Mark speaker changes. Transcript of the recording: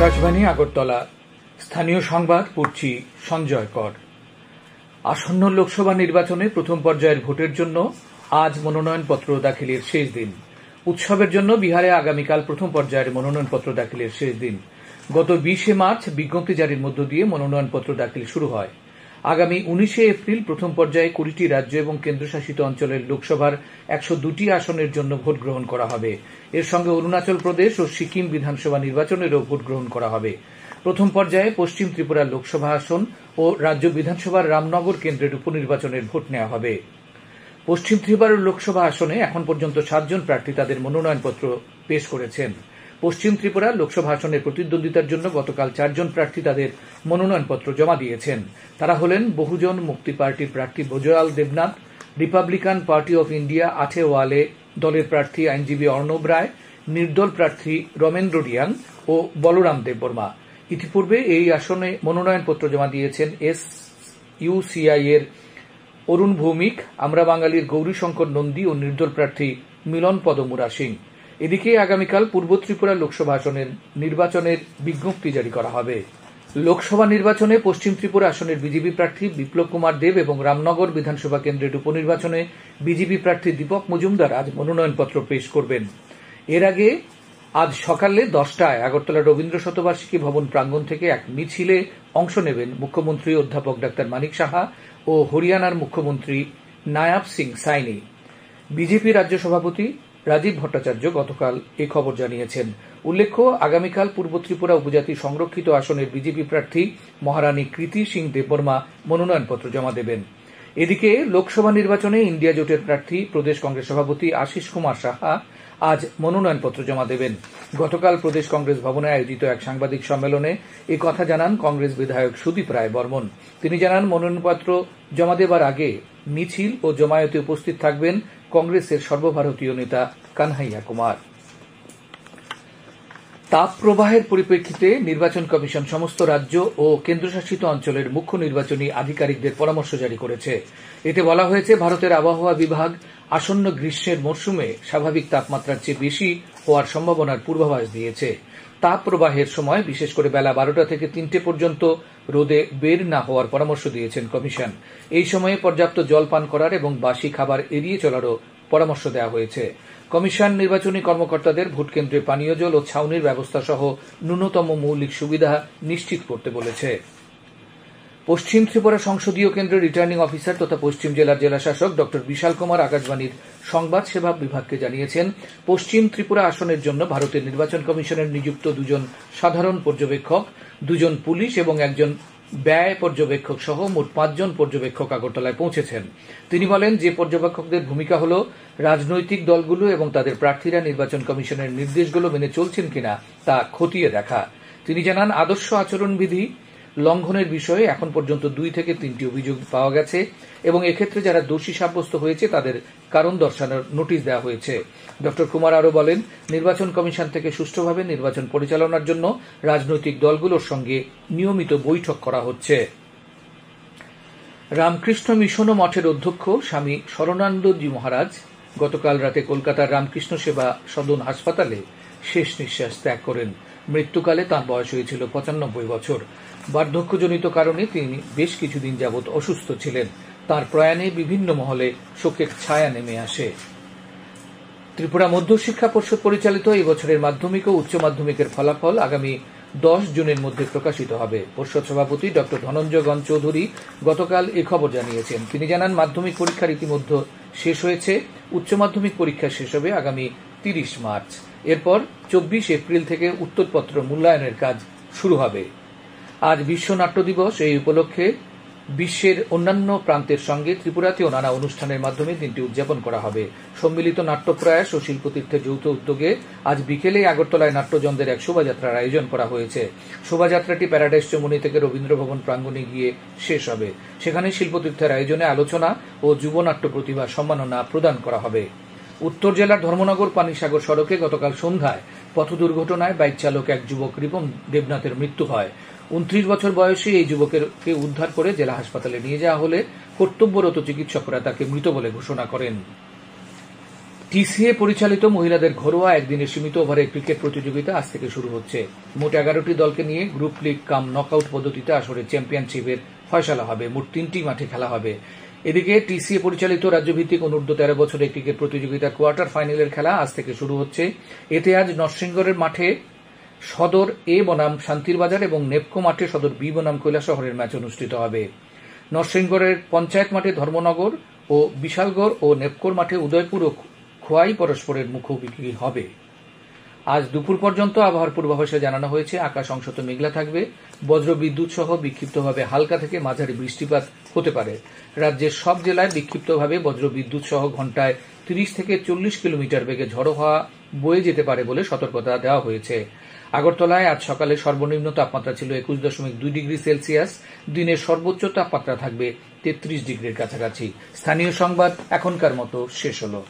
Speaker 1: আকাশবাণী আগরতলা স্থানীয় সংবাদ পড়ছি সঞ্জয় কর। আসন্ন লোকসভা নির্বাচনে প্রথম পর্যায়ের ভোটের জন্য আজ মনোনয়নপত্র দাখিলের শেষ দিন। উৎসবের জন্য বিহারে আগামীকাল প্রথম পর্যায়ের মনোনয়নপত্র দাখিলের শেষ দিন। গত 20 মার্চ বিজ্ঞপ্তি জারির মধ্য দিয়ে মনোনয়নপত্র দাখিল শুরু হয়। আগামী 19 এপ্রিল প্রথম পর্যায়ে 20টি রাজ্য এবং কেন্দ্রশাসিত অঞ্চলের লোকসভার 102টি আসনের জন্য ভোট গ্রহণ করা হবে। এর সঙ্গে অরুণাচল প্রদেশ ও সিকিম বিধানসভা নির্বাচনেরও ভোট গ্রহণ করা হবে। প্রথম পর্যায়ে পশ্চিম ত্রিপুরা লোকসভা আসন ও রাজ্য বিধানসভার রামনগর কেন্দ্রের উপনির্বাচনের ভোট নেওয়া হবে। পশ্চিম ত্রিপুরা লোকসভা আসনে এখন পর্যন্ত 7 জন প্রার্থী তাদের মনোনয়নপত্র পেশ করেছেন। পশ্চিম ত্রিপুরা লোকসভা আসনের প্রতিদ্বন্দ্বিতার জন্য গতকাল 4 জন প্রার্থী তাদের মনোনয়নপত্র জমা দিয়েছেন। তারা হলেন বহুজন মুক্তি পার্টির প্রার্থী Bajral Debnath, Republican Party of India Athawale দলের প্রার্থী আইনজীবী অর্ণব রায়, নির্দল প্রার্থী রমেন্দ্র রিয়াং ও বলরাম দেববর্মা। ইতিপূর্বে এই আসনে মনোনয়নপত্র জমা দিয়েছেন SUCI এর অরুণ ভৌমিক, আমরা বাঙালির গৌরীশঙ্কর নন্দী ও নির্দল প্রার্থী মিলন পদমুরা সিং। এদিকে আগামীকাল পূর্ব ত্রিপুরা লোকসভা আসনের নির্বাচনের বিজ্ঞপ্তি জারি করা হবে। লোকসভা নির্বাচনে পশ্চিম ত্রিপুরা আসনের বিজেপি প্রার্থী বিপ্লব কুমার দেব এবং রামনগর বিধানসভা কেন্দ্রের উপনির্বাচনে বিজেপি প্রার্থী দীপক মজুমদার আজ মনোনয়নপত্র পেশ করবেন। এর আগে আজ সকালে 10টায় আগরতলা রবীন্দ্র শতবার্ষিকী ভবন প্রাঙ্গণ থেকে এক মিছিলে অংশ নেবেন মুখ্যমন্ত্রী অধ্যাপক ডাক্তার মানিক সাহা ও হরিয়ানার মুখ্যমন্ত্রী নায়াব সিং সাইনি। বিজেপি রাজ্য সভাপতি রাজীব ভট্টাচার্য গতকাল এ খবর জানিয়েছেন। উল্লেখ্য, আগামীকাল পূর্ব ত্রিপুরা উপজাতি সংরক্ষিত আসনের বিজেপি প্রার্থী মহারানী কৃতি সিং দেববর্মা মনোনয়নপত্র জমা দেবেন। এদিকে লোকসভা নির্বাচনে ইন্ডিয়া জোটের প্রার্থী প্রদেশ কংগ্রেস সভাপতি আশিস কুমার সাহা আজ মনোনয়নপত্র জমা দেবেন। গতকাল প্রদেশ কংগ্রেস ভবনে আয়োজিত এক সাংবাদিক সম্মেলনে এ কথা জানান কংগ্রেস বিধায়ক সুদীপ রায় বর্মন। তিনি জানান, মনোনয়নপত্র জমা দেবার আগে মিছিল ও জমায়েতে উপস্থিত থাকবেন কংগ্রেসের সর্বভারতীয় নেতা কানহাইয়া কুমার। তাপ প্রবাহের পরিপ্রেক্ষিতে নির্বাচন কমিশন সমস্ত রাজ্য ও কেন্দ্রশাসিত অঞ্চলের মুখ্য নির্বাচনী আধিকারিকদের পরামর্শ জারি করেছে। এতে বলা হয়েছে, ভারতের আবহাওয়া বিভাগ আসন্ন গ্রীষ্মের মরশুমে স্বাভাবিক তাপমাত্রার চেয়ে বেশি হওয়ার সম্ভাবনার পূর্বাভাস দিয়েছে। তাপ প্রবাহের সময় বিশেষ করে বেলা 12টা থেকে 3টে পর্যন্ত রোদে বের না হওয়ার পরামর্শ দিয়েছেন কমিশন। এই সময়ে পর্যাপ্ত জল পান করার এবং বাসি খাবার এড়িয়ে চলারও পরামর্শ দেওয়া হয়েছে। কমিশন নির্বাচনী কর্মকর্তাদের ভোটকেন্দ্রে পানীয় জল ও ছাউনির ব্যবস্থা সহ ন্যূনতম মৌলিক সুবিধা নিশ্চিত করতে বলেছে। পশ্চিম ত্রিপুরা সংসদীয় কেন্দ্রের রিটার্নিং অফিসার তথা পশ্চিম জেলার জেলাশাসক ড বিশাল কুমার আকাশবাণীর সংবাদ সেবা বিভাগকে জানিয়েছেন, পশ্চিম ত্রিপুরা আসনের জন্য ভারতের নির্বাচন কমিশনের নিযুক্ত 2 জন সাধারণ পর্যবেক্ষক, 2 জন পুলিশ এবং 1 জন ব্যয় পর্যবেক্ষক সহ মোট 5 জন পর্যবেক্ষক আগরতলায় পৌঁছেছেন। তিনি বলেন, যে পর্যবেক্ষকদের ভূমিকা হল রাজনৈতিক দলগুলো এবং তাদের প্রার্থীরা নির্বাচন কমিশনের নির্দেশগুলো মেনে চলছেন কিনা তা খতিয়ে দেখা। তিনি জানান, আদর্শ আচরণবিধি লঙ্ঘনের বিষয়ে এখন পর্যন্ত 2 থেকে 3টি অভিযোগ পাওয়া গেছে এবং এক্ষেত্রে যারা দোষী সাব্যস্ত হয়েছে তাদের কারণ দর্শানোর নোটিশ দেওয়া হয়েছে। ড কুমার আরও বলেন, নির্বাচন কমিশন থেকে সুষ্ঠুভাবে নির্বাচন পরিচালনার জন্য রাজনৈতিক দলগুলোর সঙ্গে নিয়মিত বৈঠক করা হচ্ছে। রামকৃষ্ণ মিশন ও মঠের অধ্যক্ষ স্বামী শরণানন্দজি মহারাজ গতকাল রাতে কলকাতার রামকৃষ্ণ সেবা সদন হাসপাতালে শেষ নিঃশ্বাস ত্যাগ করেন। মৃত্যুকালে তাঁর বয়স হয়েছিল 95 বছর। বার্ধক্যজনিত কারণে তিনি বেশ কিছুদিন যাবৎ অসুস্থ ছিলেন। তাঁর প্রয়াণে বিভিন্ন মহলে শোকের ছায়া নেমে আসে। ত্রিপুরা মধ্যশিক্ষা পর্ষদ পরিচালিত এই বছরের মাধ্যমিক ও উচ্চ মাধ্যমিকের ফলাফল আগামী 10 জুনের মধ্যে প্রকাশিত হবে। পর্ষদ সভাপতি ড ধনঞ্জয় গণ চৌধুরী গতকাল এ খবর জানিয়েছেন। তিনি জানান, মাধ্যমিক পরীক্ষার ইতিমধ্যে শেষ হয়েছে। উচ্চ মাধ্যমিক পরীক্ষা শেষ হবে আগামী 30 মার্চ। এরপর 24 এপ্রিল থেকে উত্তরপত্র মূল্যায়নের কাজ শুরু হবে। আজ বিশ্ব নাট্য দিবস। এই উপলক্ষে বিশ্বের অন্যান্য প্রান্তের সঙ্গে ত্রিপুরাতেও নানা অনুষ্ঠানের মাধ্যমে দিনটি উদযাপন করা হবে। সম্মিলিত নাট্যপ্রয়াস ও শিল্পতীর্থের যৌথ উদ্যোগে আজ বিকেলে আগরতলায় নাট্যজনদের এক শোভাযাত্রার আয়োজন করা হয়েছে। শোভাযাত্রাটি প্যারাডাইস চৌমুহনী থেকে রবীন্দ্র ভবন প্রাঙ্গণে গিয়ে শেষ হবে। সেখানে শিল্পতীর্থের আয়োজনে আলোচনা ও যুবনাট্য প্রতিভা সম্মাননা প্রদান করা হবে। উত্তর জেলার ধর্মনগর পানিসাগর সড়কে গতকাল সন্ধ্যায় পথ দুর্ঘটনায় বাইক চালক এক যুবক রিপন দেবনাথের মৃত্যু হয়। 29 বছর বয়সী এই যুবককে উদ্ধার করে জেলা হাসপাতালে নিয়ে যাওয়া হলে কর্তব্যরত চিকিৎসকরা তাকে মৃত বলে ঘোষণা করেন। টিসিএ পরিচালিত মহিলাদের ঘরোয়া একদিনের সীমিত ওভারের ক্রিকেট প্রতিযোগিতা আজ থেকে শুরু হচ্ছে। মোট 11টি দলকে নিয়ে গ্রুপ লিগ কাম নকআউট পদ্ধতিতে আসরে চ্যাম্পিয়নশিপের ফয়সালা হবে। মোট 3টি মাঠে খেলা হবে। এদিকে টিসিএ পরিচালিত রাজ্যভিত্তিক অনূর্ধ্ব 13 বছরের ক্রিকেট প্রতিযোগিতার কোয়ার্টার ফাইনালের খেলা আজ থেকে শুরু হচ্ছে। এতে আজ নরসিংগড়ের মাঠে সদর এ বনাম শান্তিরবাজার এবং নেপকো মাঠে সদর বি বনাম কৈলাসহরের ম্যাচ অনুষ্ঠিত হবে। নরসিংগড়ের পঞ্চায়েত মাঠে ধর্মনগর ও বিশালগড় ও নেপকোর মাঠে উদয়পুর ও খোয়াই পরস্পরের মুখোমুখি হবে। আজ দুপুর পর্যন্ত আবহাওয়ার পূর্বাভাসে জানানো হয়েছে আকাশ অংশত মেঘলা থাকবে, বজ্র বিদ্যুৎ সহ বিক্ষিপ্তভাবে হালকা থেকে মাঝারি বৃষ্টিপাত হতে পারে। রাজ্যের সব জেলায় বিক্ষিপ্তভাবে বজ্র বিদ্যুৎ সহ ঘণ্টায় 30 থেকে 40 কিলোমিটার বেগে ঝড়ো হাওয়া বয়ে যেতে পারে বলে সতর্কতা দেওয়া হয়েছে। আগরতলায় আজ সকালে সর্বনিম্ন তাপমাত্রা ছিল 21.2 ডিগ্রি সেলসিয়াস। দিনের সর্বোচ্চ তাপমাত্রা থাকবে 33 ডিগ্রির কাছাকাছি। স্থানীয় সংবাদ এখনকার মতো শেষ হলো।